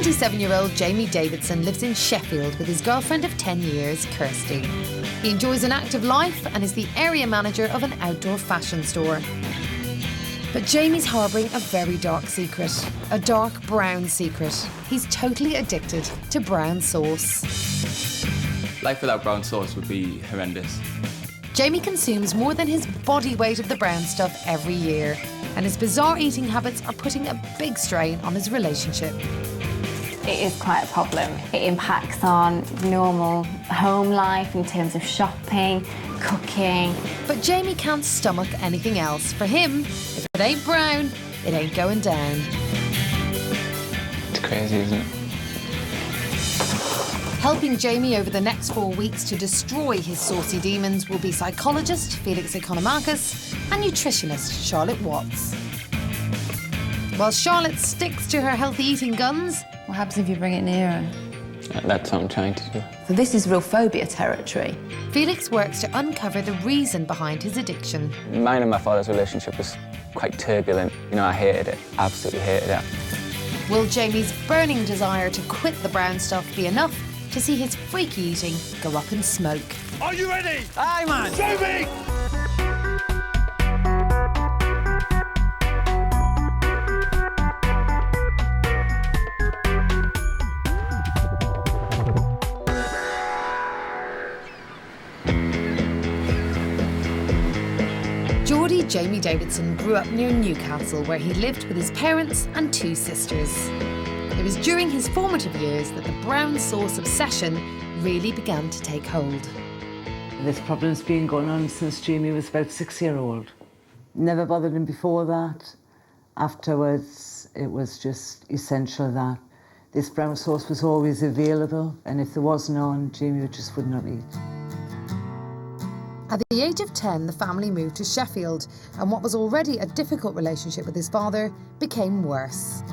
27-year-old Jamie Davidson lives in Sheffield with his girlfriend of 10 years, Kirsty. He enjoys an active life and is the area manager of an outdoor fashion store. But Jamie's harbouring a very dark secret, a dark brown secret. He's totally addicted to brown sauce. Life without brown sauce would be horrendous. Jamie consumes more than his body weight of the brown stuff every year, and his bizarre eating habits are putting a big strain on his relationship. It is quite a problem. It impacts on normal home life in terms of shopping, cooking. But Jamie can't stomach anything else. For him, if it ain't brown, it ain't going down. It's crazy, isn't it? Helping Jamie over the next 4 weeks to destroy his saucy demons will be psychologist Felixs Economakis and nutritionist Charlotte Watts. While Charlotte sticks to her healthy eating guns... What happens if you bring it nearer? That's what I'm trying to do. So this is real phobia territory. Felix works to uncover the reason behind his addiction. Mine and my father's relationship was quite turbulent. You know, I hated it, absolutely hated it. Will Jamie's burning desire to quit the brown stuff be enough to see his freaky eating go up in smoke? Are you ready? Aye, man! Show me! Jamie Davidson grew up near Newcastle, where he lived with his parents and 2 sisters. It was during his formative years that the brown sauce obsession really began to take hold. This problem's been going on since Jamie was about 6-year-old. Never bothered him before that. Afterwards, it was just essential that this brown sauce was always available, and if there was none, Jamie just would not eat. At the age of 10, the family moved to Sheffield, and what was already a difficult relationship with his father became worse.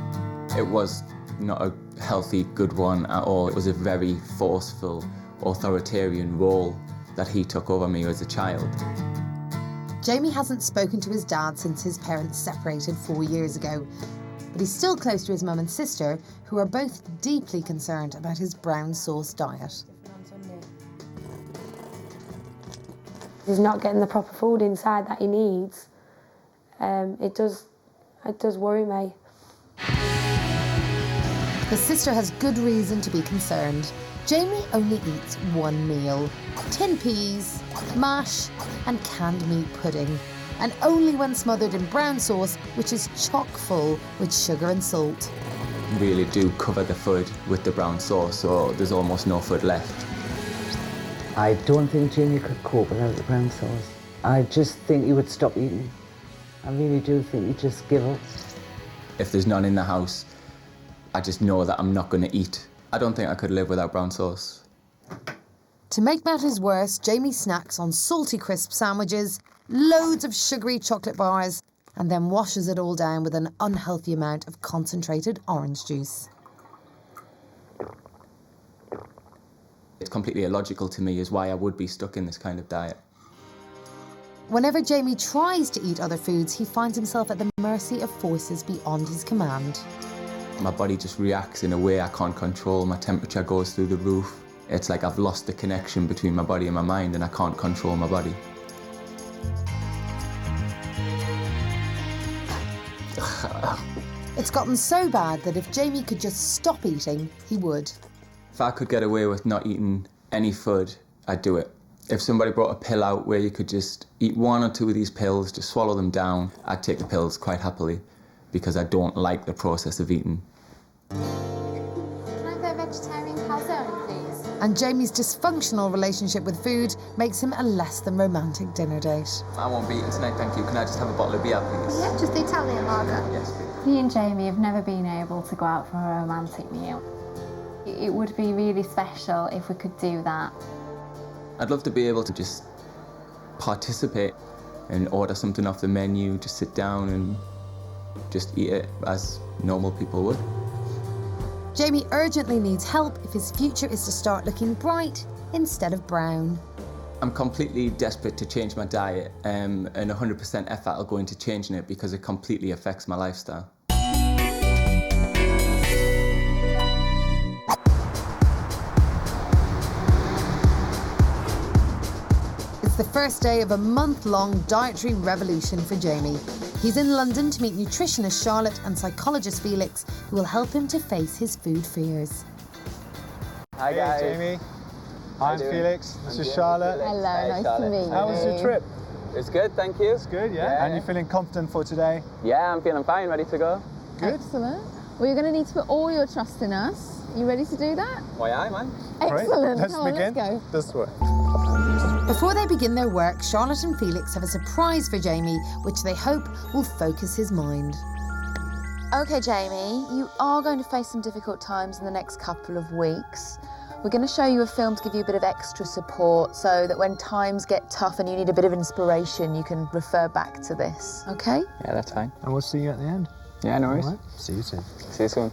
It was not a healthy, good one at all. It was a very forceful, authoritarian role that he took over me as a child. Jamie hasn't spoken to his dad since his parents separated 4 years ago, but he's still close to his mum and sister, who are both deeply concerned about his brown sauce diet. He's not getting the proper food inside that he needs. It does worry me. The sister has good reason to be concerned. Jamie only eats one meal: tin peas, mash and canned meat pudding. And only when smothered in brown sauce, which is chock full with sugar and salt. Really do cover the food with the brown sauce, so there's almost no food left. I don't think Jamie could cope without the brown sauce. I just think he would stop eating. I really do think he'd just give up. If there's none in the house, I just know that I'm not going to eat. I don't think I could live without brown sauce. To make matters worse, Jamie snacks on salty crisp sandwiches, loads of sugary chocolate bars, and then washes it all down with an unhealthy amount of concentrated orange juice. It's completely illogical to me as why I would be stuck in this kind of diet. Whenever Jamie tries to eat other foods, he finds himself at the mercy of forces beyond his command. My body just reacts in a way I can't control. My temperature goes through the roof. It's like I've lost the connection between my body and my mind, and I can't control my body. It's gotten so bad that if Jamie could just stop eating, he would. If I could get away with not eating any food, I'd do it. If somebody brought a pill out where you could just eat 1 or 2 of these pills, just swallow them down, I'd take the pills quite happily, because I don't like the process of eating. Can I have a vegetarian calzone, please? And Jamie's dysfunctional relationship with food makes him a less than romantic dinner date. I won't be eating tonight, thank you. Can I just have a bottle of beer, please? Yeah, just the Italian lager. Yes, please. Me and Jamie have never been able to go out for a romantic meal. It would be really special if we could do that. I'd love to be able to just participate and order something off the menu, just sit down and just eat it as normal people would. Jamie urgently needs help if his future is to start looking bright instead of brown. I'm completely desperate to change my diet, and 100% effort will go into changing it because it completely affects my lifestyle. first day of a month-long dietary revolution for Jamie. He's in London to meet nutritionist Charlotte and psychologist Felix, who will help him to face his food fears. Hi guys. Hey Jamie. I'm Felix. This is Charlotte. Hello, nice to meet you. How was your trip? It's good, thank you. It's good, yeah? And you're feeling confident for today? Yeah, I'm feeling fine, ready to go. Good. Excellent. Well, you're going to need to put all your trust in us. You ready to do that? Why, aye, man. Excellent. Let's Come on, begin. let's go. This way. Before they begin their work, Charlotte and Felix have a surprise for Jamie, which they hope will focus his mind. OK, Jamie, you are going to face some difficult times in the next couple of weeks. We're going to show you a film to give you a bit of extra support so that when times get tough and you need a bit of inspiration, you can refer back to this, OK? Yeah, that's fine. And we'll see you at the end. Yeah, no worries. All right. See you soon. See you soon.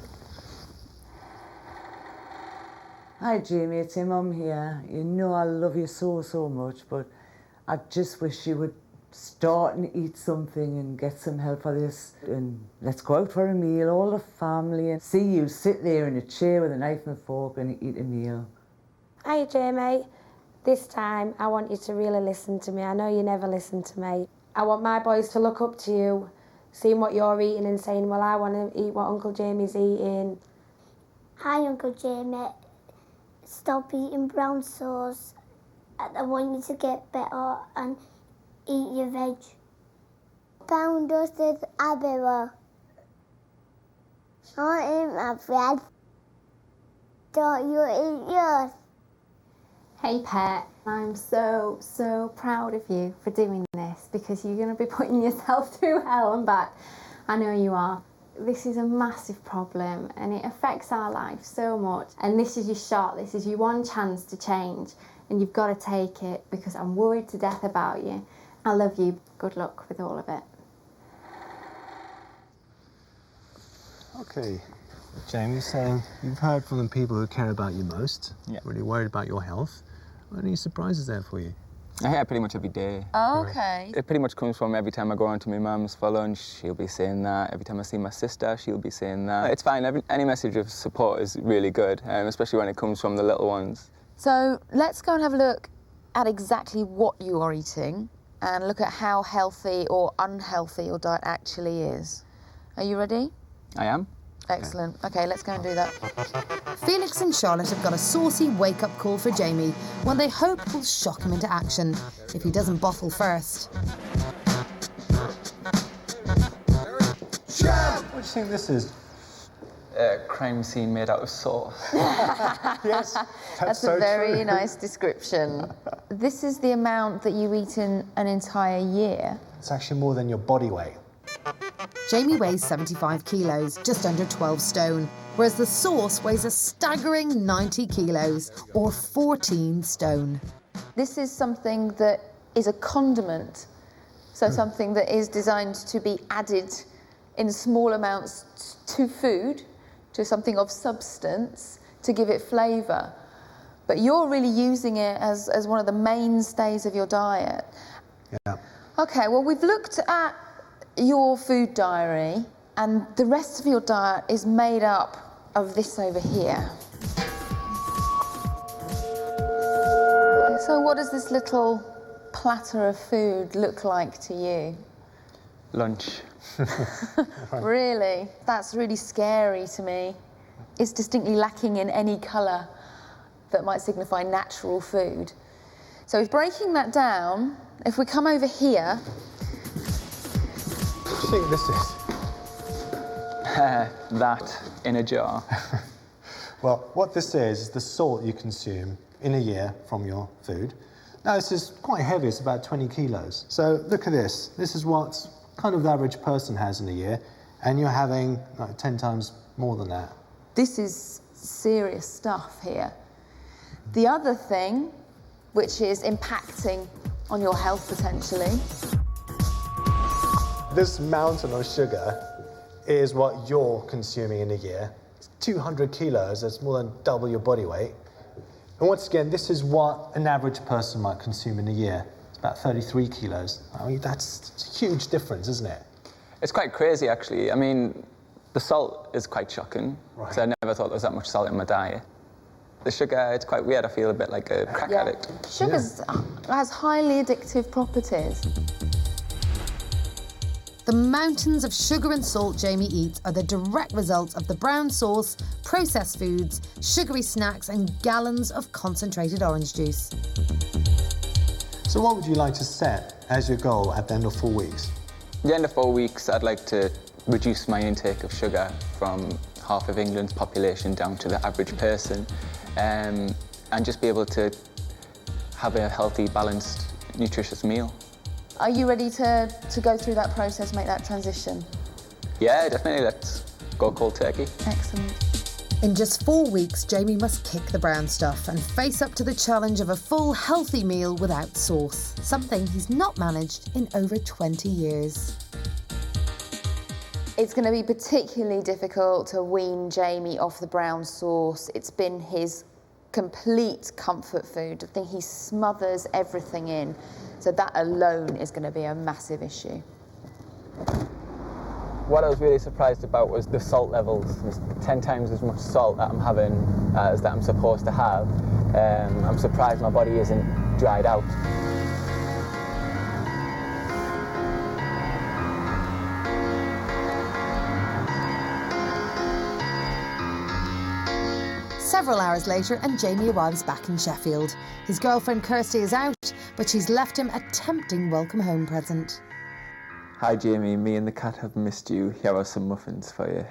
Hi Jamie, it's your mum here. You know I love you so, so much, but I just wish you would start and eat something and get some help for this. And let's go out for a meal, all the family, and see you sit there in a chair with a knife and a fork and eat a meal. Hi Jamie, this time I want you to really listen to me. I know you never listen to me. I want my boys to look up to you, seeing what you're eating and saying, well, I want to eat what Uncle Jamie's eating. Hi Uncle Jamie, stop eating brown sauce. I want you to get better and eat your veg. Brown dust is everywhere. Don't eat my bread. Don't you eat yours. Hey Pet, I'm so proud of you for doing this because you're going to be putting yourself through hell and back. I know you are. This is a massive problem and it affects our life so much. And this is your shot, this is your one chance to change. And you've got to take it because I'm worried to death about you. I love you. Good luck with all of it. Okay. Jamie's saying you've heard from the people who care about you most. Yeah. Really worried about your health. Are there any surprises there for you? I hear it pretty much every day. OK. It pretty much comes from every time I go around to my mum's for lunch, she'll be saying that. Every time I see my sister, she'll be saying that. It's fine, any message of support is really good, especially when it comes from the little ones. So let's go and have a look at exactly what you are eating and look at how healthy or unhealthy your diet actually is. Are you ready? I am. Excellent. OK, let's go and do that. Felix and Charlotte have got a saucy wake-up call for Jamie, one they hope will shock him into action, if he doesn't bottle first. What do you think this is? A crime scene made out of sauce. Yes, That's so a very true. nice description. This is the amount that you eat in an entire year. It's actually more than your body weight. Jamie weighs 75 kilos, just under 12 stone, whereas the sauce weighs a staggering 90 kilos, or 14 stone. This is something that is a condiment, so something that is designed to be added in small amounts to food, to something of substance, to give it flavour. But you're really using it as one of the mainstays of your diet. Yeah. OK, well, we've looked at your food diary, and the rest of your diet is made up of this over here. So what does this little platter of food look like to you? Lunch. Really? That's really scary to me. It's distinctly lacking in any colour that might signify natural food. So if breaking that down, if we come over here... What do you think this is? That in a jar. Well, what this is the salt you consume in a year from your food. Now, this is quite heavy, it's about 20 kilos. So look at this. This is what kind of the average person has in a year, and you're having like 10 times more than that. This is serious stuff here. The other thing, which is impacting on your health potentially. This mountain of sugar is what you're consuming in a year. It's 200 kilos, that's more than double your body weight. And once again, this is what an average person might consume in a year. It's about 33 kilos. I mean, that's a huge difference, isn't it? It's quite crazy, actually. I mean, the salt is quite shocking, because I never thought there was that much salt in my diet. The sugar, it's quite weird. I feel a bit like a crack addict. Sugar has highly addictive properties. The mountains of sugar and salt Jamie eats are the direct result of the brown sauce, processed foods, sugary snacks and gallons of concentrated orange juice. So what would you like to set as your goal at the end of 4 weeks? At the end of 4 weeks, I'd like to reduce my intake of sugar from half of England's population down to the average person, and just be able to have a healthy, balanced, nutritious meal. Are you ready to go through that process, make that transition? Yeah, definitely. Let's go cold turkey. Excellent. In just 4 weeks, Jamie must kick the brown stuff and face up to the challenge of a full, healthy meal without sauce, something he's not managed in over 20 years. It's going to be particularly difficult to wean Jamie off the brown sauce. It's been his complete comfort food, the thing he smothers everything in. So that alone is going to be a massive issue. What I was really surprised about was the salt levels. There's 10 times as much salt that I'm having as that I'm supposed to have. I'm surprised my body isn't dried out. Several hours later, and Jamie arrives back in Sheffield. His girlfriend Kirsty is out, but she's left him a tempting welcome home present. Hi Jamie, me and the cat have missed you. Here are some muffins for you.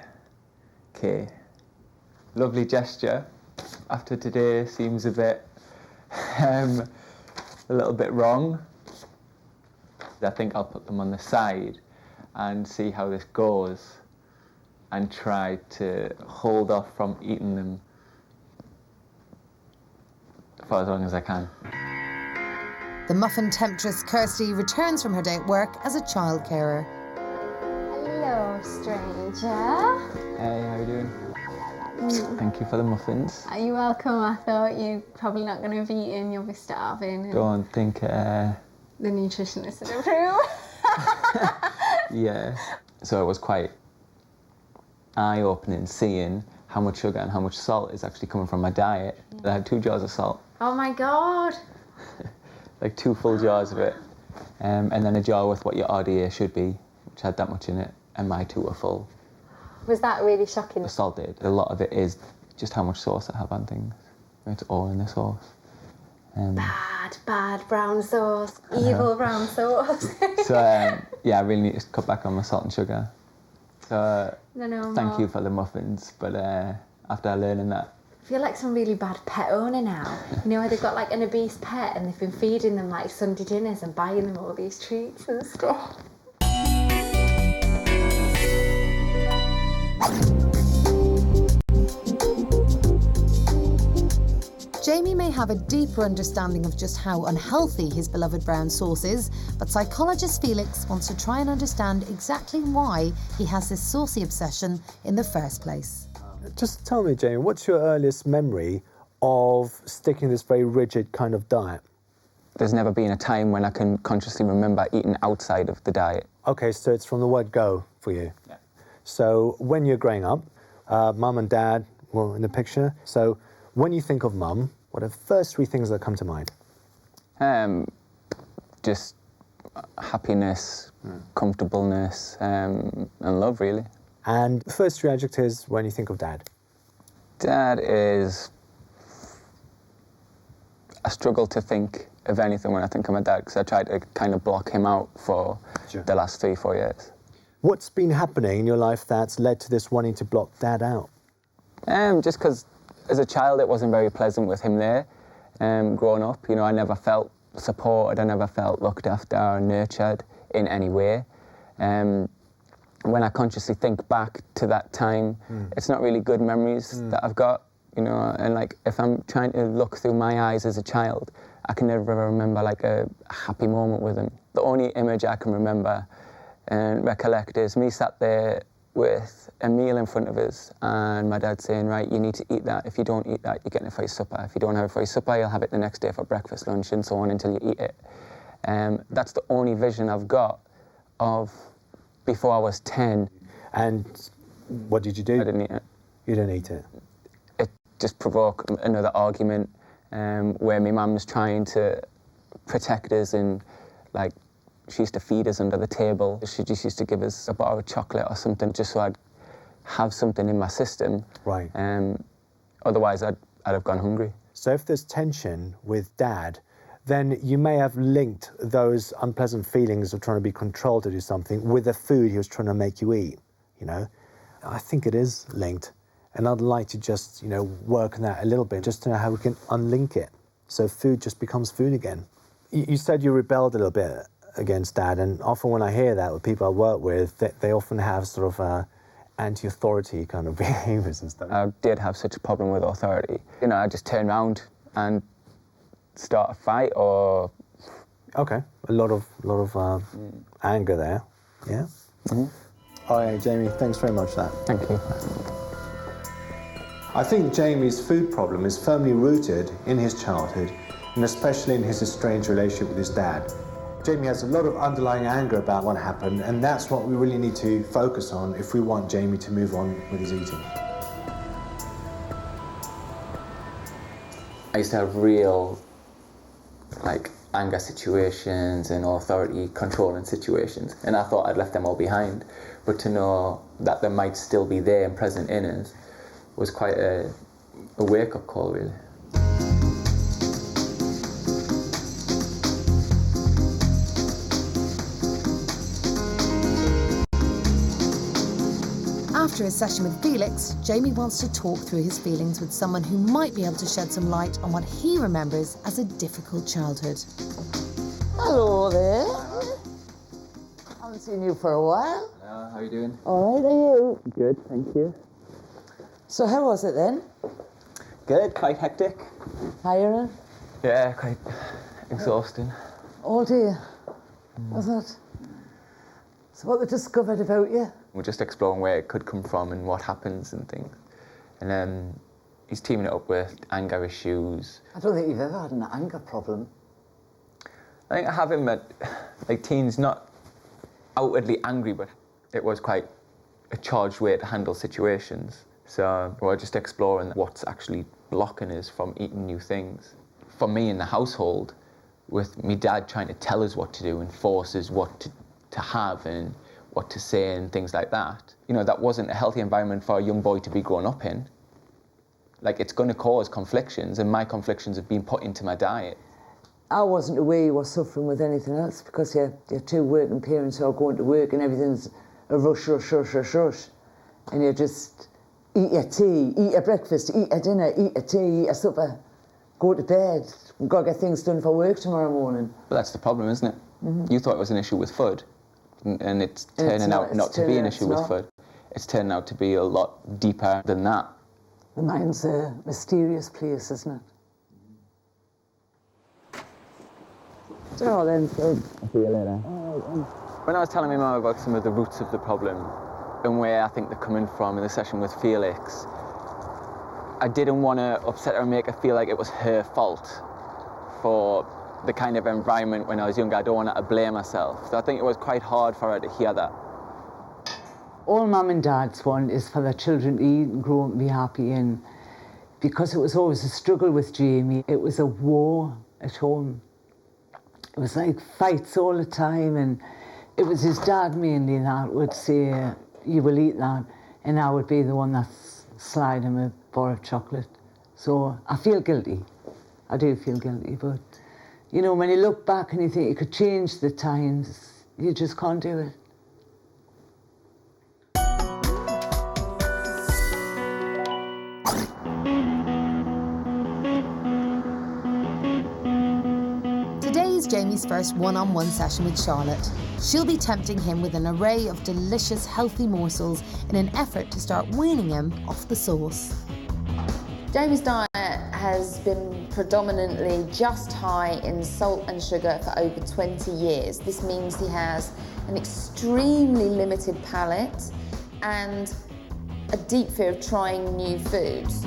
Okay. Lovely gesture. After today, seems a bit, a little bit wrong. I think I'll put them on the side and see how this goes and try to hold off from eating them for as long as I can. The muffin temptress Kirsty returns from her day at work as a child carer. Hello, stranger. Hey, how you doing? Thank you for the muffins. Are you welcome? I thought you're probably not going to have eaten, you'll be starving. Don't think... The nutritionist would approve. Yeah. So it was quite eye-opening seeing how much sugar and how much salt is actually coming from my diet. I had 2 jars of salt. Oh my God. Like 2 full jars of it. And then a jar with what your RDA should be, which had that much in it, and my 2 were full. Was that really shocking? The salt did. A lot of it is just how much sauce I have on things. It's all in the sauce. Bad brown sauce. Evil brown sauce. So, yeah, I really need to cut back on my salt and sugar. So, thank you for the muffins, but after learning that, I feel like some really bad pet owner now. You know, where they've got like an obese pet and they've been feeding them like Sunday dinners and buying them all these treats and stuff. Jamie may have a deeper understanding of just how unhealthy his beloved brown sauce is, but psychologist Felix wants to try and understand exactly why he has this saucy obsession in the first place. Just tell me, Jamie, what's your earliest memory of sticking this very rigid kind of diet? there's never been a time when I can consciously remember eating outside of the diet. Okay, so it's from the word go for you. Yeah. So when you're growing up, mum and dad were in the picture. So when you think of mum, what are the first three things that come to mind? Just happiness, comfortableness, and love, really. And the first three adjectives when you think of dad? Dad is... I struggle to think of anything when I think of my dad, because I tried to kind of block him out for the last 3-4 years. What's been happening in your life that's led to this wanting to block dad out? Just because as a child it wasn't very pleasant with him there. Growing up, you know, I never felt supported, I never felt looked after or nurtured in any way. When I consciously think back to that time, it's not really good memories that I've got, you know, and like if I'm trying to look through my eyes as a child, I can never remember like a happy moment with him. The only image I can remember and recollect is me sat there with a meal in front of us and my dad saying, right, you need to eat that. If you don't eat that, you're getting it for your supper. If you don't have it for your supper, you'll have it the next day for breakfast, lunch, and so on until you eat it. That's the only vision I've got of before I was 10. And what did you do? I didn't eat it. You didn't eat it? It just provoke another argument where my mum was trying to protect us, and like she used to feed us under the table. She just used to give us a bar of chocolate or something just so I'd have something in my system. Right. Otherwise I'd have gone hungry. So if there's tension with Dad, then you may have linked those unpleasant feelings of trying to be controlled to do something with the food he was trying to make you eat, you know? I think it is linked. And I'd like to just, you know, work on that a little bit, just to know how we can unlink it. So food just becomes food again. You said you rebelled a little bit against Dad, and often when I hear that with people I work with, they often have sort of anti-authority kind of behaviours and stuff. I did have such a problem with authority. You know, I just turn around and start a fight or... Okay, a lot of anger there, yeah? Mm-hmm. All right, Jamie, thanks very much for that. Thank you. I think Jamie's food problem is firmly rooted in his childhood, and especially in his estranged relationship with his dad. Jamie has a lot of underlying anger about what happened, and that's what we really need to focus on if we want Jamie to move on with his eating. I used to have real, like, anger situations and authority controlling situations, and I thought I'd left them all behind. But to know that they might still be there and present in us was quite a wake-up call, really. After his session with Felix, Jamie wants to talk through his feelings with someone who might be able to shed some light on what he remembers as a difficult childhood. Hello there. Haven't seen you for a while. How are you doing? All right, are you? Good, thank you. So how was it then? Good, quite hectic. Tiring? Yeah, quite exhausting. All day, was it? So what they discovered about you? We're just exploring where it could come from and what happens and things. And then he's teaming it up with anger issues. I don't think you've ever had an anger problem. I think I have him at, like, teens, not outwardly angry, but it was quite a charged way to handle situations. So we're just exploring what's actually blocking us from eating new things. For me in the household, with me dad trying to tell us what to do and force us what to have and what to say and things like that, you know, that wasn't a healthy environment for a young boy to be growing up in. Like, it's going to cause conflictions, and my conflictions have been put into my diet. I wasn't aware you were suffering with anything else, because you're two working parents who are going to work and everything's a rush. And you just eat your tea, eat your breakfast, eat your dinner, eat your tea, eat your supper, go to bed. We've got to get things done for work tomorrow morning. But that's the problem, isn't it? Mm-hmm. You thought it was an issue with food, and it's turning out not to be an issue with food. It's turning out to be a lot deeper than that. The mind's a mysterious place, isn't it? So then, so I'll see you later. When I was telling my mum about some of the roots of the problem and where I think they're coming from in the session with Felix, I didn't want to upset her and make her feel like it was her fault for the kind of environment when I was younger. I don't want her to blame herself. So I think it was quite hard for her to hear that. All mum and dads want is for their children to eat and grow up and be happy, and because it was always a struggle with Jamie, it was a war at home. It was like fights all the time, and it was his dad mainly that would say, you will eat that, and I would be the one that's slide him a bar of chocolate. So I feel guilty. I do feel guilty, but you know, when you look back and you think you could change the times, you just can't do it. Today is Jamie's first one-on-one session with Charlotte. She'll be tempting him with an array of delicious, healthy morsels in an effort to start weaning him off the sauce. Jamie's diet has been predominantly just high in salt and sugar for over 20 years. This means he has an extremely limited palate and a deep fear of trying new foods.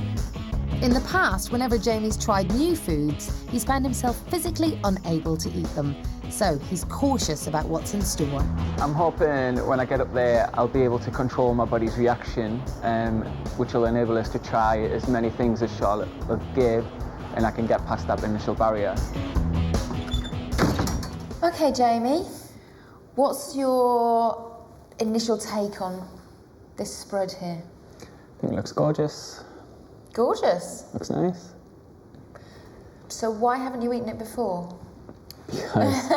In the past, whenever Jamie's tried new foods, he's found himself physically unable to eat them. So he's cautious about what's in store. I'm hoping when I get up there, I'll be able to control my body's reaction, which will enable us to try as many things as Charlotte gave, and I can get past that initial barrier. Okay, Jamie, what's your initial take on this spread here? I think it looks gorgeous. Gorgeous. Looks nice. So why haven't you eaten it before? Because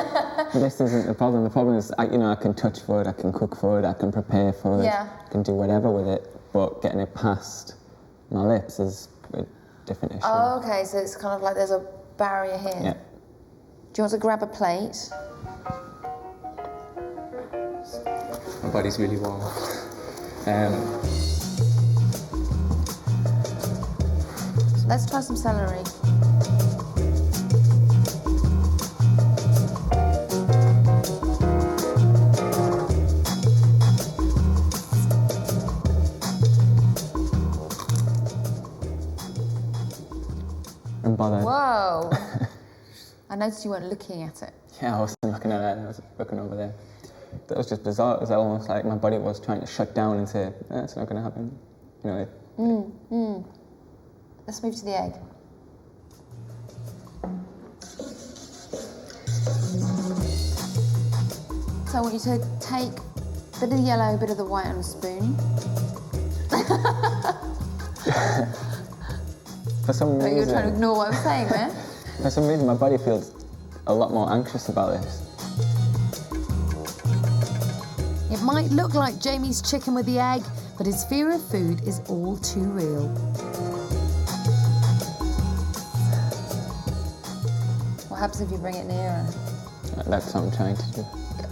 this isn't the problem. The problem is, I can touch food, I can cook food, I can prepare food, I can do whatever with it, but getting it past my lips is a different issue. Oh, okay, so it's kind of like there's a barrier here. Yeah. Do you want to grab a plate? My body's really warm. Let's try some celery. I'm bothered. Whoa! I noticed you weren't looking at it. Yeah, I wasn't looking at it, I was looking over there. That was just bizarre. It was almost like my body was trying to shut down and say, it's not going to happen. Let's move to the egg. So I want you to take a bit of the yellow, a bit of the white on a spoon. For some reason... You're trying to ignore what I'm saying there? For some reason, my body feels a lot more anxious about this. It might look like Jamie's chicken with the egg, but his fear of food is all too real. What happens if you bring it nearer? That's what I'm trying to do.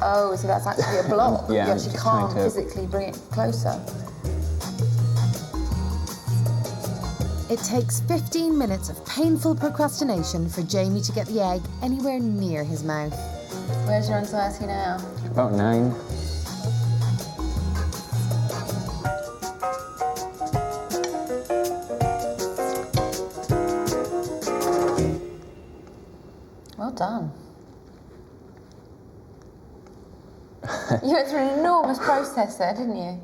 Oh, so that's actually a block. Yeah, you I'm actually just can't trying to- physically bring it closer. It takes 15 minutes of painful procrastination for Jamie to get the egg anywhere near his mouth. Where's your anxiety now? About 9. Well done. You went through an enormous process there, didn't you?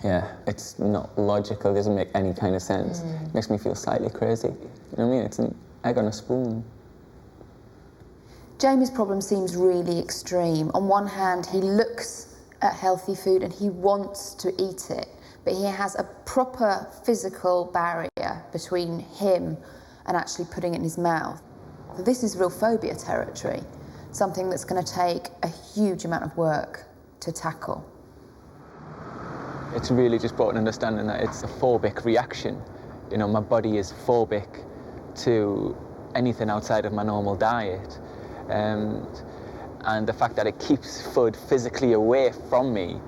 Yeah, it's not logical, doesn't make any kind of sense. It makes me feel slightly crazy. You know what I mean? It's an egg on a spoon. Jamie's problem seems really extreme. On one hand, he looks at healthy food and he wants to eat it, but he has a proper physical barrier between him and actually putting it in his mouth. So this is real phobia territory, something that's going to take a huge amount of work to tackle. It's really just brought an understanding that it's a phobic reaction. You know, my body is phobic to anything outside of my normal diet. And the fact that it keeps food physically away from me,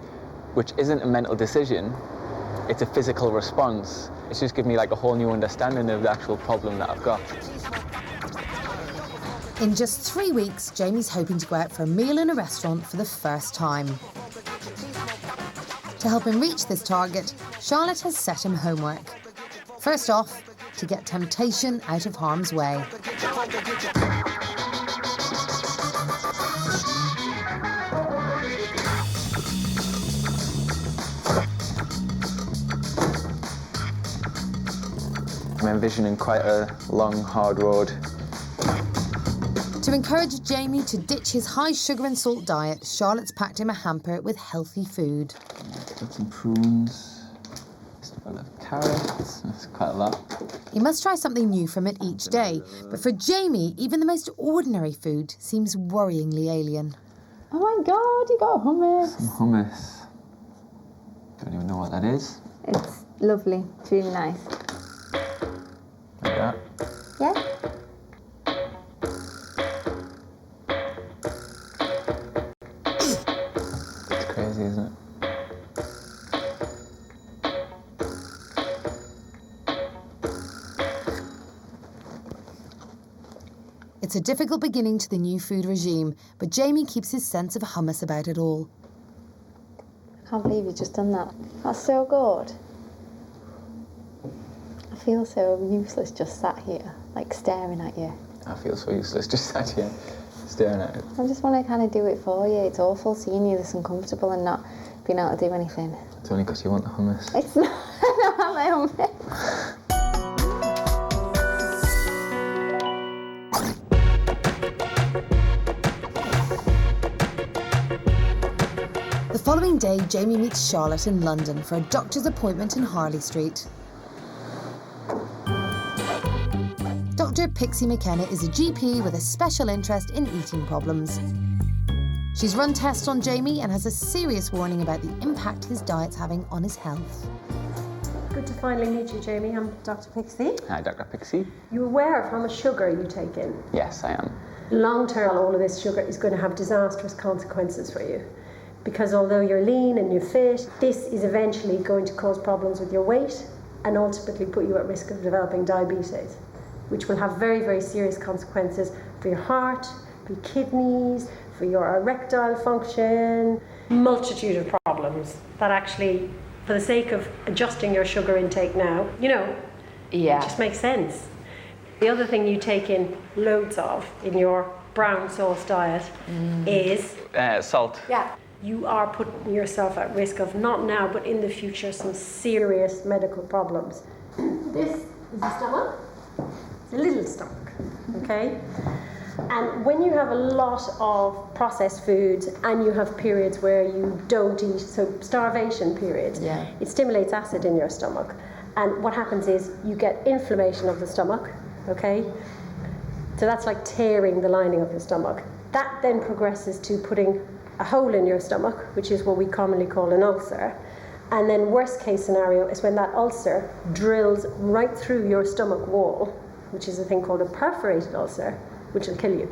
which isn't a mental decision, it's a physical response. It's just given me like a whole new understanding of the actual problem that I've got. In just 3 weeks, Jamie's hoping to go out for a meal in a restaurant for the first time. To help him reach this target, Charlotte has set him homework. First off, to get temptation out of harm's way. I'm envisioning quite a long, hard road. To encourage Jamie to ditch his high sugar and salt diet, Charlotte's packed him a hamper with healthy food. Got some prunes, just full of carrots, that's quite a lot. He must try something new from it each day, but for Jamie, even the most ordinary food seems worryingly alien. Oh my God, you got hummus. Some hummus. Don't even know what that is. It's lovely. It's really nice. Like that. Yeah? It's crazy, isn't it? It's a difficult beginning to the new food regime, but Jamie keeps his sense of hummus about it all. I can't believe you've just done that. That's so good. I feel so useless just sat here, like staring at you. I feel so useless just sat here staring at it. I just want to kind of do it for you. It's awful seeing you this uncomfortable and not being able to do anything. It's only because you want the hummus. It's not, I don't have my hummus. The following day, Jamie meets Charlotte in London for a doctor's appointment in Harley Street. Dr. Pixie McKenna is a GP with a special interest in eating problems. She's run tests on Jamie and has a serious warning about the impact his diet's having on his health. Good to finally meet you, Jamie. I'm Dr. Pixie. Hi, Dr. Pixie. You aware of how much sugar you take in? Yes, I am. Long term, all of this sugar is going to have disastrous consequences for you. Because although you're lean and you're fit, this is eventually going to cause problems with your weight and ultimately put you at risk of developing diabetes, which will have very, very serious consequences for your heart, for your kidneys, for your erectile function. Multitude of problems that actually, for the sake of adjusting your sugar intake now, it just makes sense. The other thing you take in loads of in your brown sauce diet is salt. Yeah. You are putting yourself at risk of, not now, but in the future, some serious medical problems. This is the stomach. It's a little stomach, okay? And when you have a lot of processed foods and you have periods where you don't eat, so starvation periods, it stimulates acid in your stomach. And what happens is you get inflammation of the stomach, okay? So that's like tearing the lining of your stomach. That then progresses to putting a hole in your stomach, which is what we commonly call an ulcer. And then worst case scenario is when that ulcer drills right through your stomach wall, which is a thing called a perforated ulcer, which will kill you.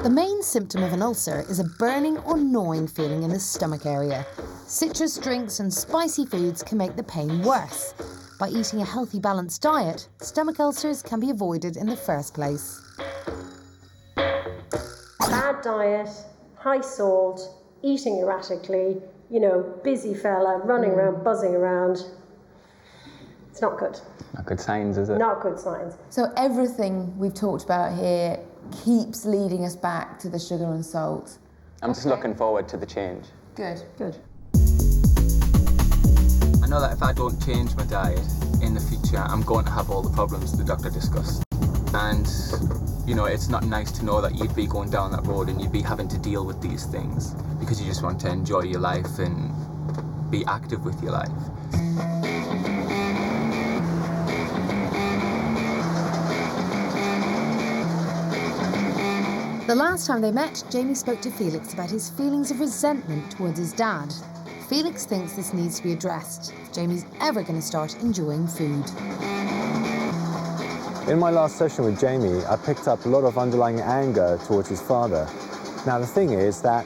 The main symptom of an ulcer is a burning or gnawing feeling in the stomach area. Citrus drinks and spicy foods can make the pain worse. By eating a healthy, balanced diet, stomach ulcers can be avoided in the first place. Bad diet, high salt, eating erratically, busy fella, running around, buzzing around. It's not good. Not good signs, is it? Not good signs. So everything we've talked about here keeps leading us back to the sugar and salt. I'm just looking forward to the change. Good. I know that if I don't change my diet in the future, I'm going to have all the problems the doctor discussed. And, it's not nice to know that you'd be going down that road and you'd be having to deal with these things because you just want to enjoy your life and be active with your life. The last time they met, Jamie spoke to Felix about his feelings of resentment towards his dad. Felix thinks this needs to be addressed if Jamie's ever going to start enjoying food. In my last session with Jamie, I picked up a lot of underlying anger towards his father. Now the thing is that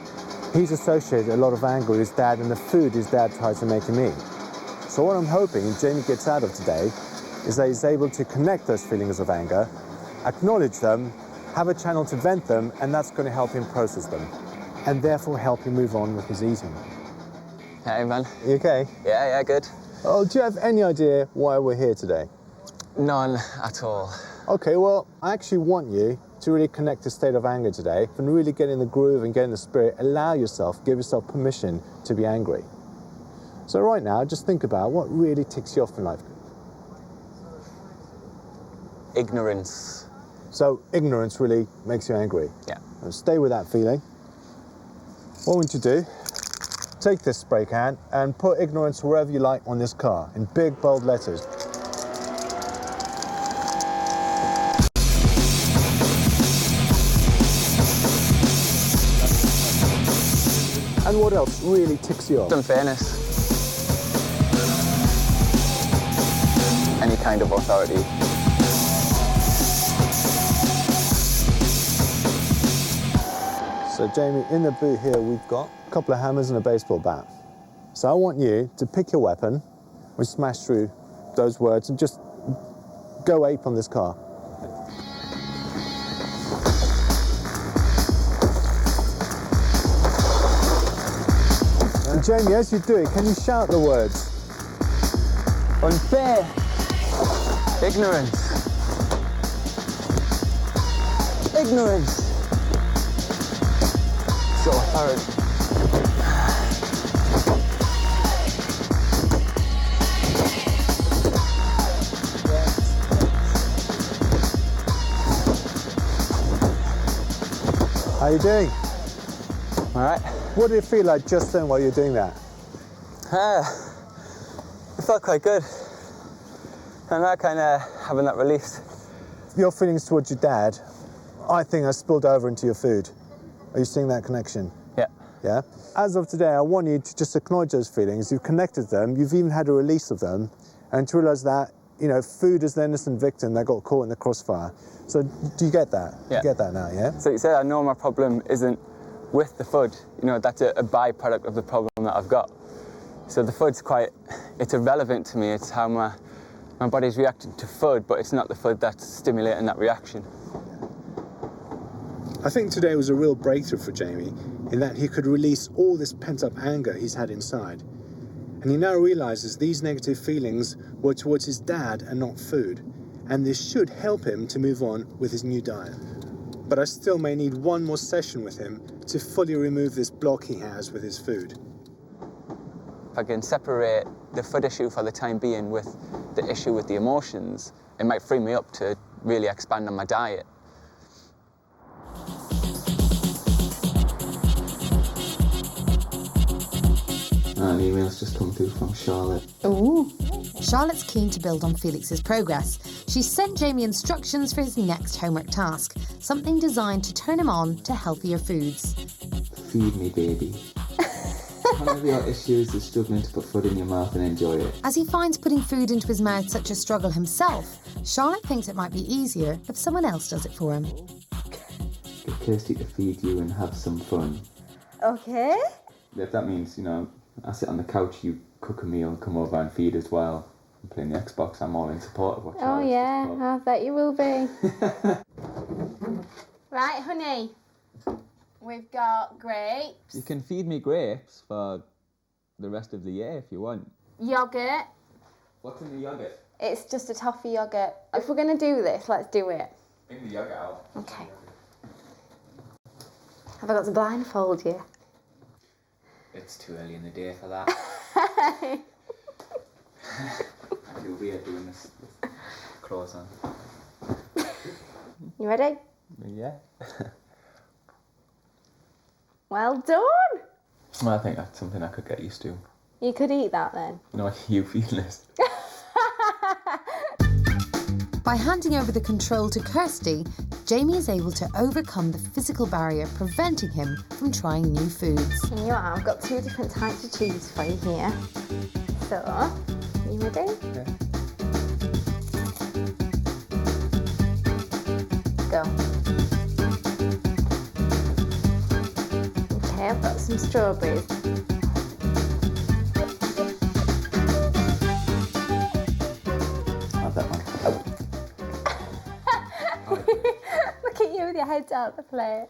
he's associated a lot of anger with his dad and the food his dad tried to make him eat. So what I'm hoping Jamie gets out of today is that he's able to connect those feelings of anger, acknowledge them, have a channel to vent them, and that's going to help him process them, and therefore help him move on with his eating. Hey, man. You okay? Yeah, good. Oh, do you have any idea why we're here today? None at all. Okay, well, I actually want you to really connect the state of anger today and really get in the groove and get in the spirit. Allow yourself, give yourself permission to be angry. So right now, just think about what really ticks you off in life. Ignorance. So ignorance really makes you angry. Yeah. And stay with that feeling. What I want you to do, take this spray can and put ignorance wherever you like on this car in big, bold letters. And what else really ticks you off? Unfairness. Any kind of authority. So Jamie, in the boot here we've got a couple of hammers and a baseball bat. So I want you to pick your weapon and smash through those words and just go ape on this car. And Jamie, as you do it, can you shout the words? Unfair. Ignorance. Ignorance. So apparent. How are you doing? All right. What did it feel like just then while you were doing that? It felt quite good. And that kind of having that release. Your feelings towards your dad, I think, has spilled over into your food. Are you seeing that connection? Yeah. Yeah? As of today, I want you to just acknowledge those feelings. You've connected them, you've even had a release of them, and to realise that, you know, food is the innocent victim that got caught in the crossfire. So do you get that? Yeah. You get that now, yeah? So you said I know my problem isn't with the food. You know, that's a byproduct of the problem that I've got. So the food's it's irrelevant to me. It's how my body's reacting to food, but it's not the food that's stimulating that reaction. I think today was a real breakthrough for Jamie in that he could release all this pent-up anger he's had inside. And he now realises these negative feelings were towards his dad and not food. And this should help him to move on with his new diet. But I still may need one more session with him to fully remove this block he has with his food. If I can separate the food issue for the time being with the issue with the emotions, it might free me up to really expand on my diet. An email's just come through from Charlotte. Ooh. Charlotte's keen to build on Felix's progress. She sent Jamie instructions for his next homework task, something designed to turn him on to healthier foods. Feed me, baby. One of your issues is struggling to put food in your mouth and enjoy it. As he finds putting food into his mouth such a struggle himself, Charlotte thinks it might be easier if someone else does it for him. Get Kirsty to feed you and have some fun. Okay. If that means, you know, I sit on the couch, you cook a meal and come over and feed as well. I'm playing the Xbox, I'm all in support of what Oh yeah, I bet you will be. Right, honey. We've got grapes, You can feed me grapes for the rest of the year if you want. yoghurt. What's in the yoghurt? It's just a toffee yoghurt. If we're going to do this, let's do it. Bring the yoghurt out. Okay. Have I got to blindfold you? It's too early in the day for that. I feel weird doing this with clothes on. You ready? Yeah. Well done. Well, I think that's something I could get used to. You could eat that then. No, you feel this. By handing over the control to Kirsty, Jamie is able to overcome the physical barrier preventing him from trying new foods. Here you are. I've got 2 different types of cheese for you here. So, you ready? Yeah. Go. Okay, I've got some strawberries. Have that one. Look at you with your head down the plate.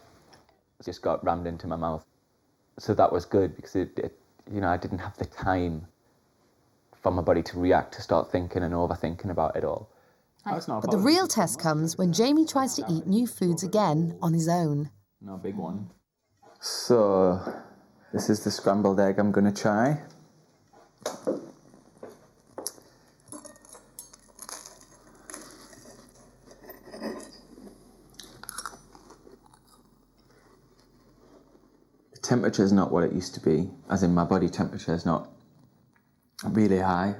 Just got rammed into my mouth. So that was good because it you know, I didn't have the time for my body to react, to start thinking and overthinking about it all. But the real test comes when Jamie tries to eat new foods again on his own. No big one. So, this is the scrambled egg I'm going to try. The temperature is not what it used to be, as in my body temperature is not really high.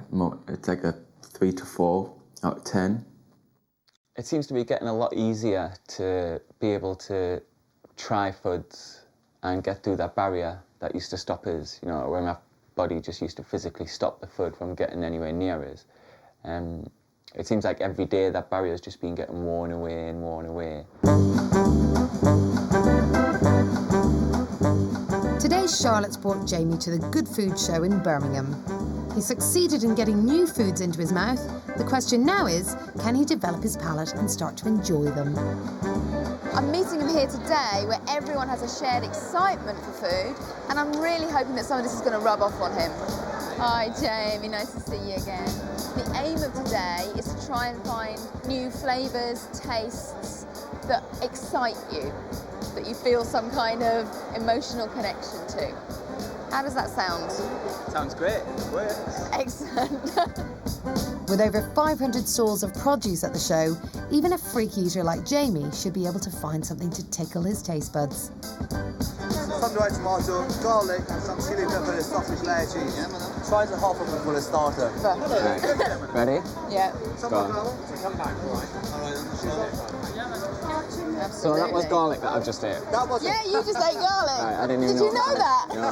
It's like a 3 to 4 out of 10. It seems to be getting a lot easier to be able to try foods and get through that barrier that used to stop us, you know, where my body just used to physically stop the food from getting anywhere near us. It seems like every day that barrier has just been getting worn away and worn away. Today, Charlotte's brought Jamie to the Good Food Show in Birmingham. He succeeded in getting new foods into his mouth. The question now is, can he develop his palate and start to enjoy them? I'm meeting him here today where everyone has a shared excitement for food, and I'm really hoping that some of this is going to rub off on him. Hi, Jamie, nice to see you again. the aim of today is to try and find new flavours, tastes that excite you, that you feel some kind of emotional connection to. How does that sound? Sounds great. It works. Excellent. With over 500 stalls of produce at the show, even a freak eater like Jamie should be able to find something to tickle his taste buds. Sun-dried tomato, garlic, and some chili pepper and sausage layer cheese. Try to half of them for a starter. Right. Ready? Yeah. Go on. So that was garlic that I just ate? That was Yeah, you just ate garlic. Right, I didn't even Did you know know that? No.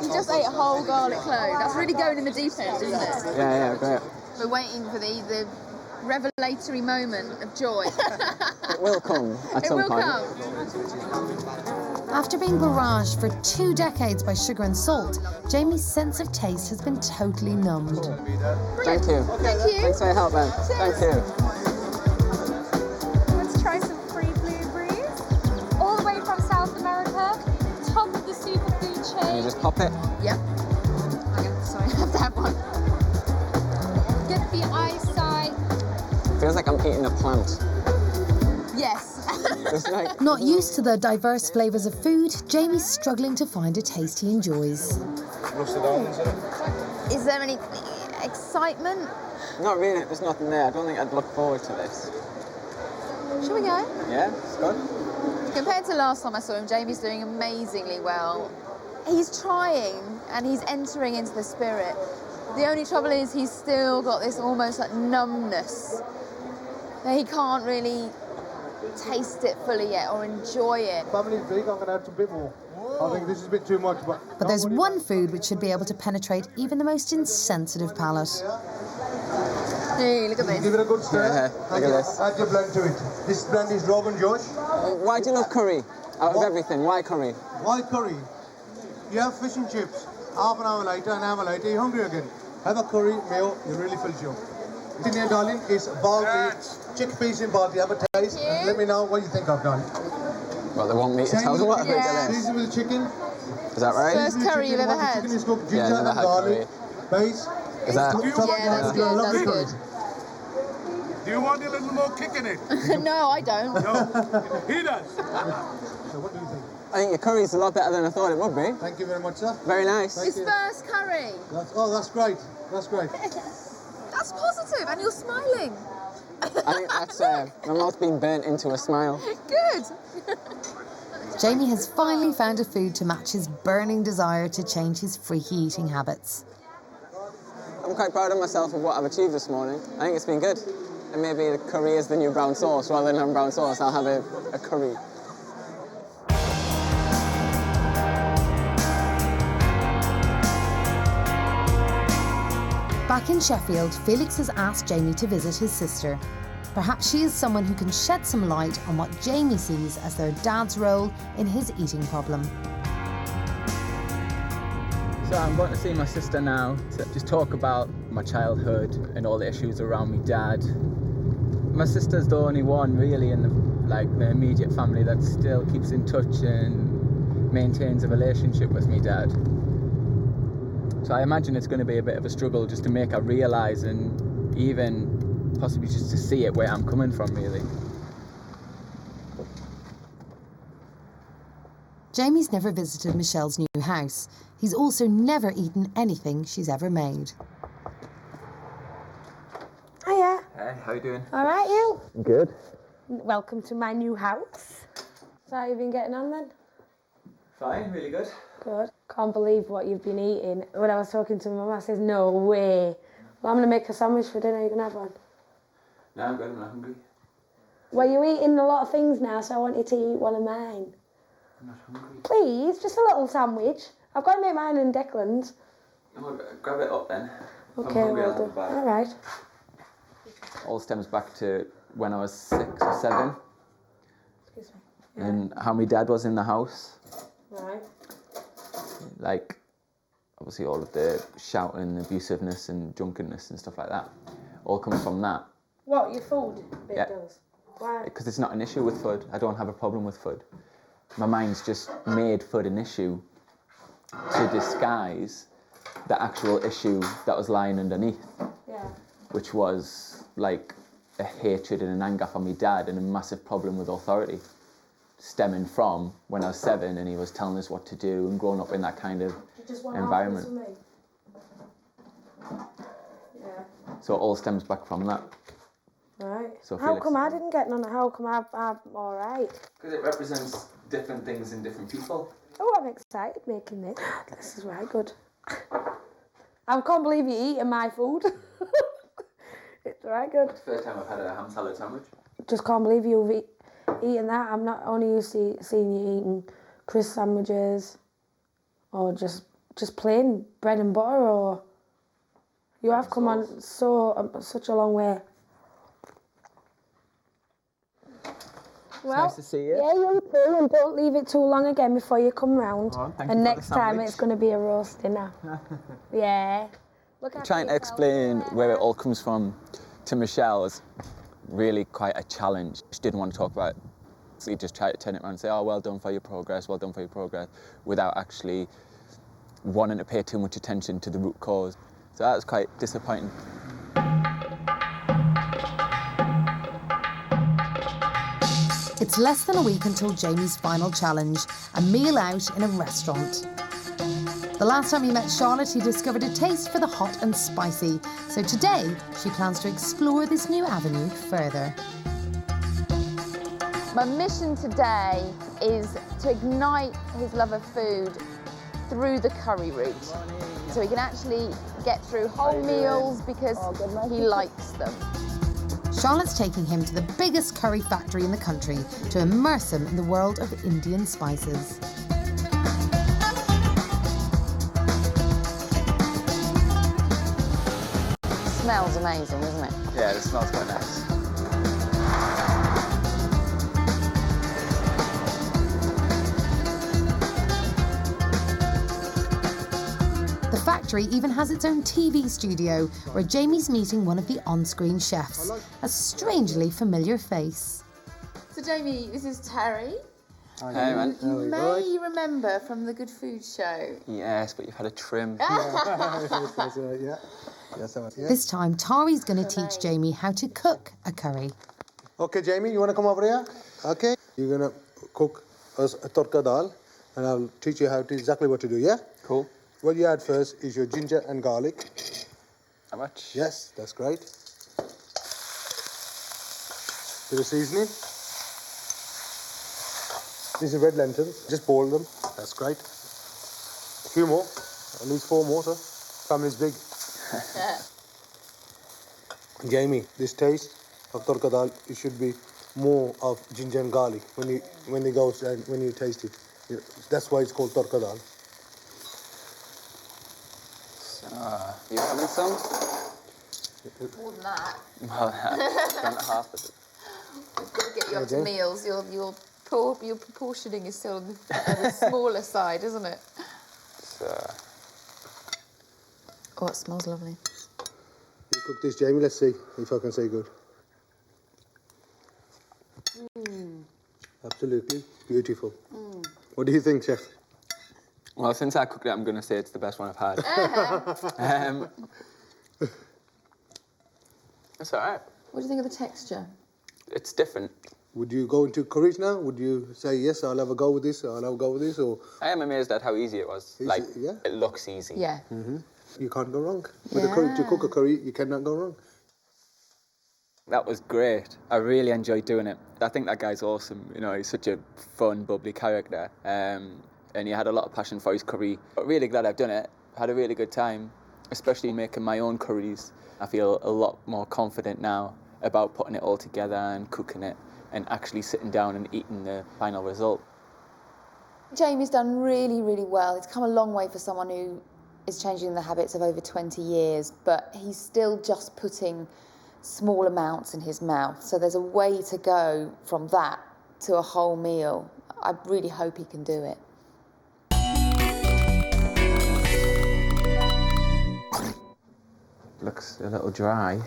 You just ate a whole garlic clove. That's really going in the deep end, isn't it? Yeah, great. We're waiting for the revelatory moment of joy. It will come at some point. It will come. After being barraged for 2 decades by sugar and salt, Jamie's sense of taste has been totally numbed. Thank you. Thank you. Thanks for your help, Ben. Thank you. Let's try some free blueberries. All the way from South America, top of the superfood Can chain. you just pop it? Yep. Sorry, I have to have one. Get the eyesight. Feels like I'm eating a plant. Yes. It's like... Not used to the diverse flavours of food, Jamie's struggling to find a taste he enjoys. Is there any excitement? Not really, there's nothing there. I don't think I'd look forward to this. Shall we go? Yeah, it's good. Compared to last time I saw him, Jamie's doing amazingly well. He's trying and he's entering into the spirit. The only trouble is he's still got this almost like numbness. He can't really taste it fully yet or enjoy it. Family's big, I'm going to add some bit more. I think this is a bit too much, but... But there's one food which should be able to penetrate even the most insensitive palate. Hey, look at this. Give it a good stir. Yeah, look at this. Add your blend to it. This blend is Rogan Josh. Why do you love curry? Out of everything, why curry? Why curry? You have fish and chips. Half an hour later, an hour later, you're hungry again. Have a curry meal, it really fills you. In here, darling, is balti, chickpeas in balti. Have a taste. And let me know what you think I've done. Well, they want me to tell them what I think of this. Season with the chicken. Is that right? First curry you've ever had? Chicken is cooked, ginger Yeah, never and had garlic. Base. Is that... Yeah, that's good, that's good. Do you want a little more kick in it? No, I don't. No, he does. So what do you think? I think your curry's a lot better than I thought it would be. Thank you very much, sir. Very nice. His first curry. That's great. That's great. That's positive, and you're smiling. I think that's my mouth being burnt into a smile. Good. Jamie has finally found a food to match his burning desire to change his freaky eating habits. I'm quite proud of myself of what I've achieved this morning. I think it's been good. And maybe the curry is the new brown sauce. Rather than having brown sauce, I'll have a curry. Back in Sheffield, Felix has asked Jamie to visit his sister. Perhaps she is someone who can shed some light on what Jamie sees as their dad's role in his eating problem. So I'm going to see my sister now to just talk about my childhood and all the issues around my dad. My sister's the only one really in the immediate family that still keeps in touch and maintains a relationship with my dad. So I imagine it's going to be a bit of a struggle just to make her realise and even possibly just to see it where I'm coming from, really. Jamie's never visited Michelle's new house. He's also never eaten anything she's ever made. Hiya. Hey, how you doing? All right, you? Good. Welcome to my new house. So how you been getting on then? Fine, really good. Good. Can't believe what you've been eating. When I was talking to my mum, I says, no way. Well, I'm going to make a sandwich for dinner. You can have one. No, I'm good. I'm not hungry. Well, you're eating a lot of things now, so I want you to eat one of mine. I'm not hungry. Please, just a little sandwich. I've got to make mine and Declan's. No, grab it up then. Okay, well done. All right. All stems back to when I was 6 or 7. Excuse me. Yeah. And how my dad was in the house. Right. Like, obviously all of the shouting, abusiveness and drunkenness and stuff like that all comes from that. What, your food bit Yeah. does? Why? Because it's not an issue with food. I don't have a problem with food. My mind's just made food an issue to disguise the actual issue that was lying underneath, Yeah. which was like a hatred and an anger for my dad and a massive problem with authority, stemming from when I was 7 and he was telling us what to do and growing up in that kind of environment. Yeah. So it all stems back from that. Right. So How Felix, come I didn't get none? How come I'm all right? because it represents different things in different people. Oh, I'm excited making this. This is right good. I can't believe you're eating my food. It's right good. It's the first time I've had a ham salad sandwich. Just can't believe you've eaten that. I'm not only used to seeing you eating crisp sandwiches or just plain bread and butter, or you have come on such a long way. Well, nice to see you. Yeah, you too, and don't leave it too long again before you come round. Oh, thank and you for next the time sandwich. it's going to be a roast dinner. Yeah. Look after Trying to yourself. explain where it all comes from to Michelle was really quite a challenge. She didn't want to talk about it. So you just try to turn it around and say, oh, well done for your progress, without actually wanting to pay too much attention to the root cause. So that was quite disappointing. It's less than a week until Jamie's final challenge, a meal out in a restaurant. The last time he met Charlotte, he discovered a taste for the hot and spicy. So today, she plans to explore this new avenue further. My mission today is to ignite his love of food through the curry route. So he can actually get through whole meals because he likes them. Charlotte's taking him to the biggest curry factory in the country to immerse him in the world of Indian spices. Smells amazing, doesn't it? Yeah, it smells quite nice. The factory even has its own TV studio where Jamie's meeting one of the on-screen chefs, a strangely familiar face. So Jamie, this is Terry. Hey, man. You may remember from the Good Food Show. Yes, but you've had a trim. This time, Tari's going to teach Jamie how to cook a curry. Okay, Jamie, you want to come over here? Okay. You're going to cook us a torka dal, and I'll teach you exactly what to do, yeah? Cool. What you add first is your ginger and garlic. How much? Yes, that's great. Bit of seasoning. These are red lentils. Just boil them. That's great. A few more. At least 4 more, sir. Family's big. Jamie, this taste of torka dal, it should be more of ginger and garlic when you taste it. That's why it's called torka dal. You having some? More than that. Well, half of it. We've got to get you up to meals. Your proportioning is still on the smaller side, isn't it? Oh, it smells lovely. You cook this, Jamie. Let's see if I can say good. Absolutely beautiful. What do you think, Chef? Well, since I cooked it, I'm going to say it's the best one I've had. It's all right. What do you think of the texture? It's different. Would you go into curries now? Would you say, yes, I'll have a go with this, or I'll have a go with this, or...? I am amazed at how easy it was. Yeah? It looks easy. Yeah. You can't go wrong. With a curry, to cook a curry, you cannot go wrong. That was great. I really enjoyed doing it. I think that guy's awesome. You know, he's such a fun, bubbly character. And he had a lot of passion for his curry. But really glad I've done it. Had a really good time, especially making my own curries. I feel a lot more confident now about putting it all together and cooking it and actually sitting down and eating the final result. Jamie's done really, really well. He's come a long way for someone who is changing the habits of over 20 years, but he's still just putting small amounts in his mouth. So there's a way to go from that to a whole meal. I really hope he can do it. Looks a little dry.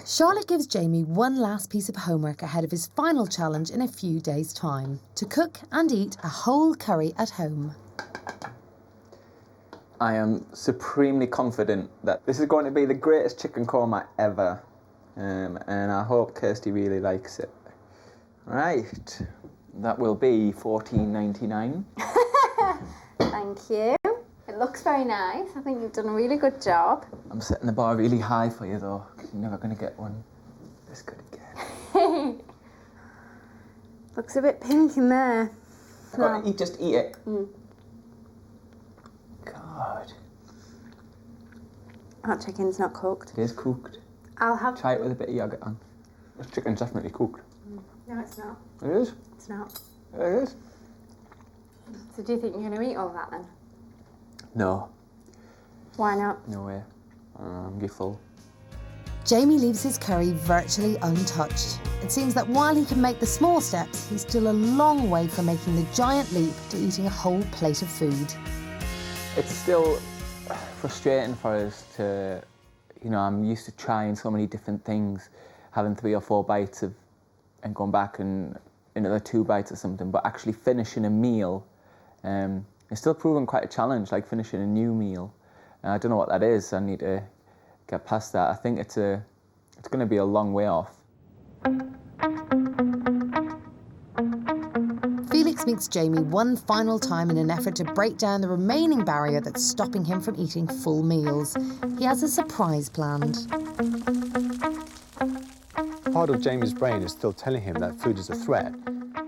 Charlotte gives Jamie one last piece of homework ahead of his final challenge in a few days' time, to cook and eat a whole curry at home. I am supremely confident that this is going to be the greatest chicken korma ever. And I hope Kirsty really likes it. Right, that will be $14.99. Thank you. It looks very nice. I think you've done a really good job. I'm setting the bar really high for you though, 'cause you're never going to get one this good again. Looks a bit pink in there. Just eat it. God. That chicken's not cooked. It is cooked. I'll have... Try it with a bit of yogurt on. This chicken's definitely cooked. No, it's not. It is? It's not. It is. So do you think you're going to eat all that then? No. Why not? No way. You're full. Jamie leaves his curry virtually untouched. It seems that while he can make the small steps, he's still a long way from making the giant leap to eating a whole plate of food. It's still frustrating for us to, you know, I'm used to trying so many different things, having 3 or 4 bites of, and going back and another 2 bites or something, but actually finishing a meal, it's still proving quite a challenge, like finishing a new meal. I don't know what that is. I need to get past that. I think it's going to be a long way off. Felix meets Jamie one final time in an effort to break down the remaining barrier that's stopping him from eating full meals. He has a surprise planned. Part of Jamie's brain is still telling him that food is a threat.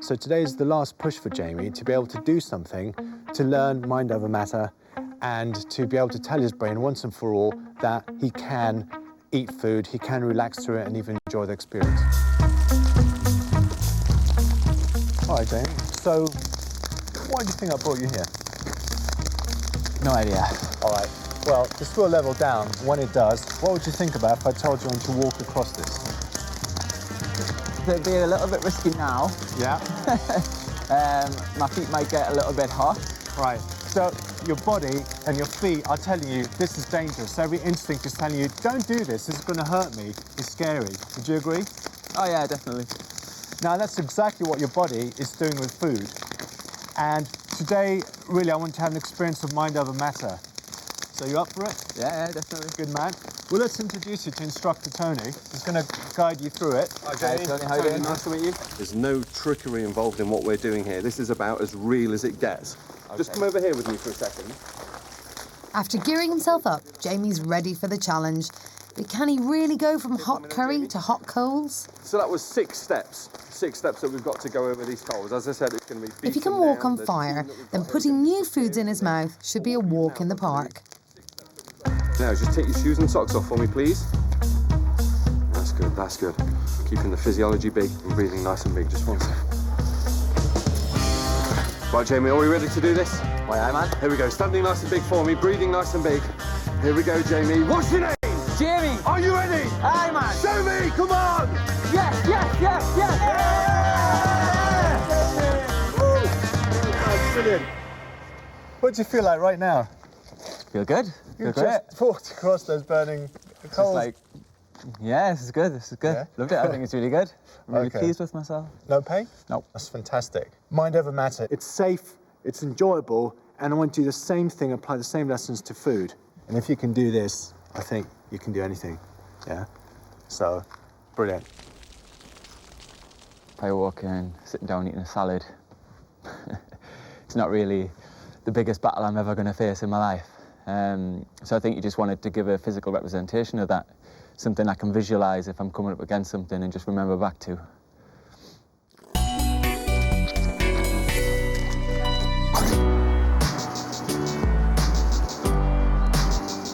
So today is the last push for Jamie to be able to do something, to learn mind over matter, and to be able to tell his brain once and for all that he can eat food, he can relax through it and even enjoy the experience. All right, Jamie. So, why do you think I brought you here? No idea. All right. Well, just to a level down, when it does, what would you think about if I told you to walk across this? It'd be a little bit risky now. Yeah. My feet might get a little bit hot. Right. So your body and your feet are telling you this is dangerous. Every instinct is telling you, don't do this. This is going to hurt me. It's scary. Would you agree? Oh yeah, definitely. Now that's exactly what your body is doing with food. And today, really, I want to have an experience of mind over matter. So you up for it? Yeah, definitely. Good man. Well, let's introduce you to Instructor Tony. He's going to guide you through it. Okay, Tony, how are you doing? Nice to meet you. There's no trickery involved in what we're doing here. This is about as real as it gets. Okay. Just come over here with me for a second. After gearing himself up, Jamie's ready for the challenge. But can he really go from hot curry to hot coals? So that was 6 steps. 6 steps that we've got to go over these coals. As I said, it's going to be... If he can walk on fire, then putting new foods in his mouth should be a walk in the park. Now, just take your shoes and socks off for me, please. That's good, that's good. Keeping the physiology big and breathing nice and big. Just one second. Right, Jamie, are we ready to do this? Why, aye, man. Here we go. Standing nice and big for me, breathing nice and big. Here we go, Jamie. What's your name? Jamie. Are you ready? Aye, man. Show me, come on! Yes, yes, yes, yes! Yeah! That's brilliant. What do you feel like right now? Feel good. You just walked across those burning coals. Like, yeah, this is good. This is good. Yeah? Loved it. I think it's really good. I'm really Okay. pleased with myself. No pain? No. That's fantastic. Mind over matter. It's safe, it's enjoyable, and I want to do the same thing, apply the same lessons to food. And if you can do this, I think you can do anything. Yeah? So, brilliant. If I walk in, sitting down eating a salad, it's not really the biggest battle I'm ever going to face in my life. So I think you just wanted to give a physical representation of that, something I can visualise if I'm coming up against something and just remember back to.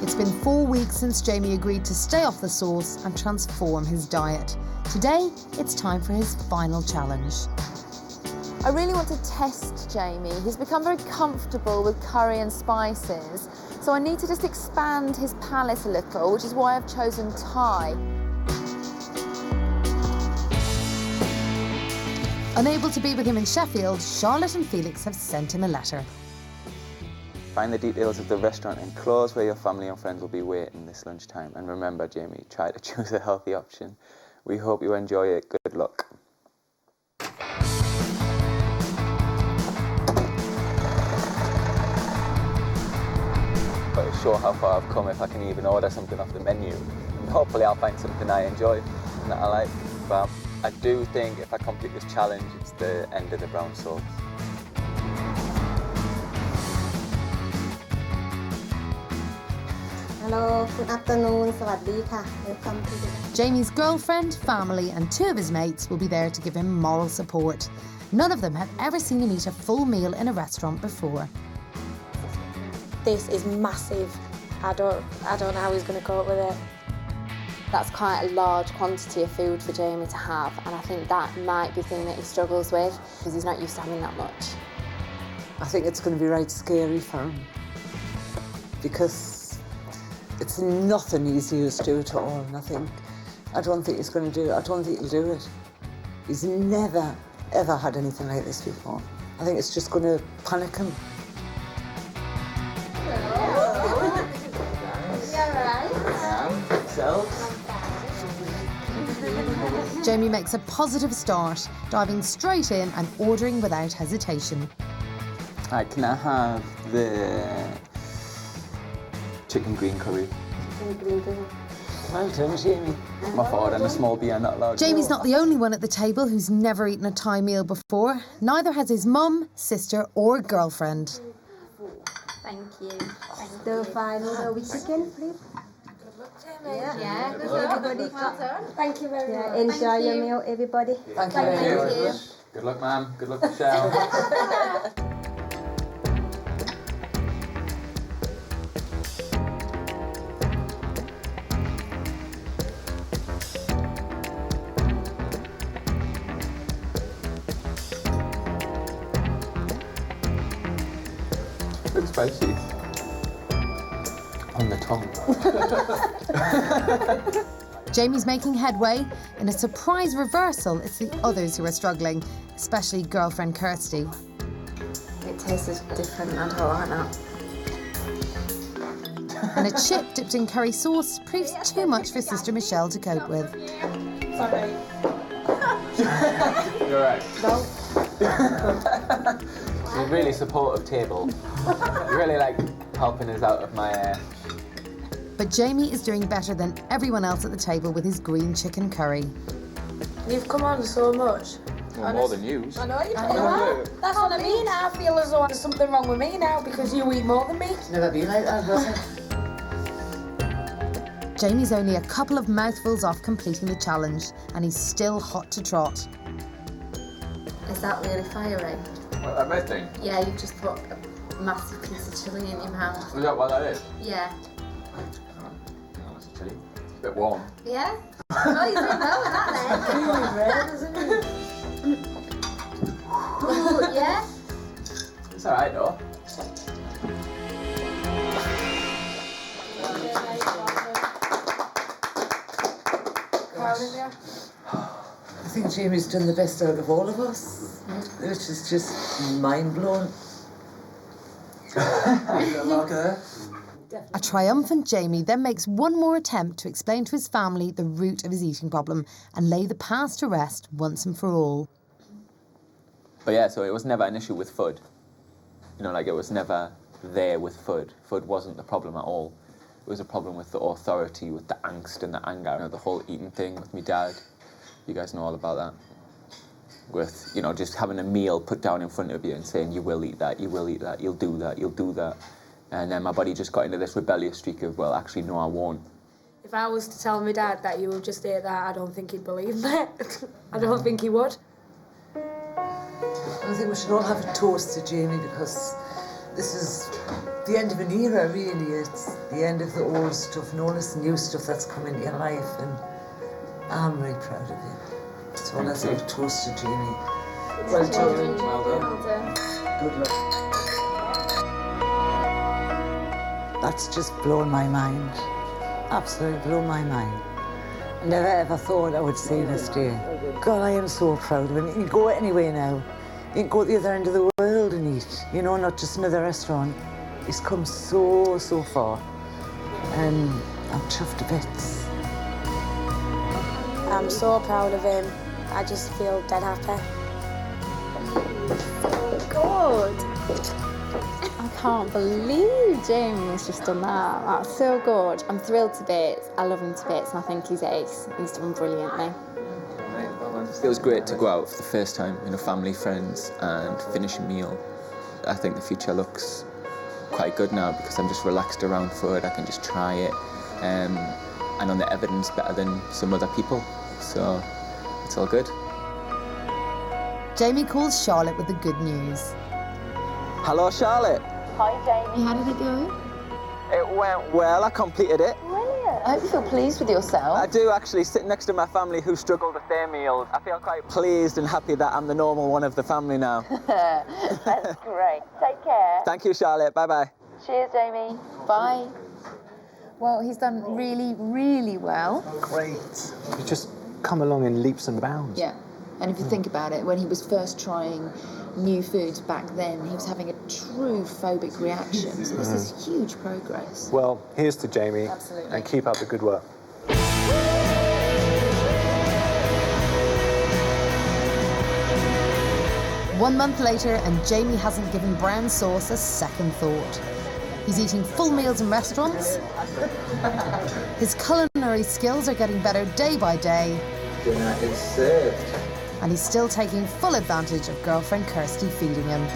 It's been 4 weeks since Jamie agreed to stay off the sauce and transform his diet. Today, it's time for his final challenge. I really want to test Jamie. He's become very comfortable with curry and spices, so I need to just expand his palate a little, which is why I've chosen Thai. Unable to be with him in Sheffield, Charlotte and Felix have sent him a letter. Find the details of the restaurant enclosed where your family and friends will be waiting this lunchtime. And remember, Jamie, try to choose a healthy option. We hope you enjoy it. Good luck. show how far I've come if I can even order something off the menu. And hopefully I'll find something I enjoy and that I like. But I do think if I complete this challenge, it's the end of the brown sauce. Hello, good afternoon, สวัสดีค่ะ Welcome to the... Jamie's girlfriend, family and 2 of his mates will be there to give him moral support. None of them have ever seen him eat a full meal in a restaurant before. This is massive. I don't know how he's going to cope with it. That's quite a large quantity of food for Jamie to have, and I think that might be the thing that he struggles with, because he's not used to having that much. I think it's going to be right scary for him, because it's nothing he's used to at all, and I don't think he's going to do it. I don't think he'll do it. He's never, ever had anything like this before. I think it's just going to panic him. Jamie makes a positive start, diving straight in and ordering without hesitation. Right, can I have the chicken green curry? Well done, Jamie. My fault, and a small beer, not allowed. Jamie's not the only one at the table who's never eaten a Thai meal before. Neither has his mum, sister or girlfriend. Thank you. The final with chicken, please. Yeah, good luck, everybody. Thank you very much. Enjoy your meal, everybody. Thank you. Good luck, ma'am. Good luck, Michelle. Looks spicy. On the tongue. Jamie's making headway. In a surprise reversal, it's the others who are struggling, especially girlfriend Kirsty. It tastes different, I don't like that. And a chip dipped in curry sauce proves too much for sister Michelle to cope with. Sorry. You're right. No. You're a really supportive table. You really like helping us out of my... But Jamie is doing better than everyone else at the table with his green chicken curry. You've come on so much. Well, more than you. I know you do. That's what I mean. I feel as though there's something wrong with me now because you eat more than me. It's never been like that, has it? Jamie's only a couple of mouthfuls off completing the challenge, and he's still hot to trot. Is that really fiery? What, that red thing? Yeah, you've just put a massive piece of chilli in your mouth. Is that what that is? Yeah. Oh, it's chilli. It's a bit warm. Yeah? Well, you didn't know that then. Red, isn't it? Ooh, yeah? It's alright though. I think Jamie's done the best out of all of us, which is just mind-blowing. A triumphant Jamie then makes one more attempt to explain to his family the root of his eating problem and lay the past to rest once and for all. But yeah, so it was never an issue with food. You know, like it was never there with food. Food wasn't the problem at all. It was a problem with the authority, with the angst and the anger. You know, the whole eating thing with my dad. You guys know all about that. With, you know, just having a meal put down in front of you and saying, you will eat that, you will eat that, you'll do that, you'll do that. And then my body just got into this rebellious streak of, well, actually, no, I won't. If I was to tell my dad that you just ate that, I don't think he'd believe me. I don't think he would. I think we should all have a toast to Jamie, because this is the end of an era, really. It's the end of the old stuff and all this new stuff that's come into your life, and I'm really proud of you. So let's have a toast to Jamie. Well done. Well done. Good luck. That's just blown my mind. Absolutely blown my mind. I never ever thought I would see this day. God, I am so proud of him. You can go anywhere now. You can go to the other end of the world and eat, you know, not just another restaurant. He's come so, so far. And I'm chuffed to bits. I'm so proud of him. I just feel dead happy. Good. I can't believe Jamie's just done that. That's so good. I'm thrilled to bits. I love him to bits and I think he's ace. He's done brilliantly. It feels great to go out for the first time, family, friends, and finish a meal. I think the future looks quite good now because I'm just relaxed around food. I can just try it, and on the evidence better than some other people. So it's all good. Jamie calls Charlotte with the good news. Hello, Charlotte. Hi, Jamie. How did it go? It went well. I completed it. Brilliant. I hope you feel pleased with yourself. I do, actually. Sitting next to my family who struggled with their meals, I feel quite pleased and happy that I'm the normal one of the family now. That's great. Take care. Thank you, Charlotte. Bye-bye. Cheers, Jamie. Bye. Well, he's done really, really well. Great. You just come along in leaps and bounds. Yeah. And if you think about it, when he was first trying new foods back then, he was having a true phobic reaction. So this is huge progress. Well, here's to Jamie. Absolutely. And keep up the good work. 1 month later, and Jamie hasn't given brown sauce a second thought. He's eating full meals in restaurants. His culinary skills are getting better day by day. Dinner is served. And he's still taking full advantage of girlfriend Kirsty feeding him.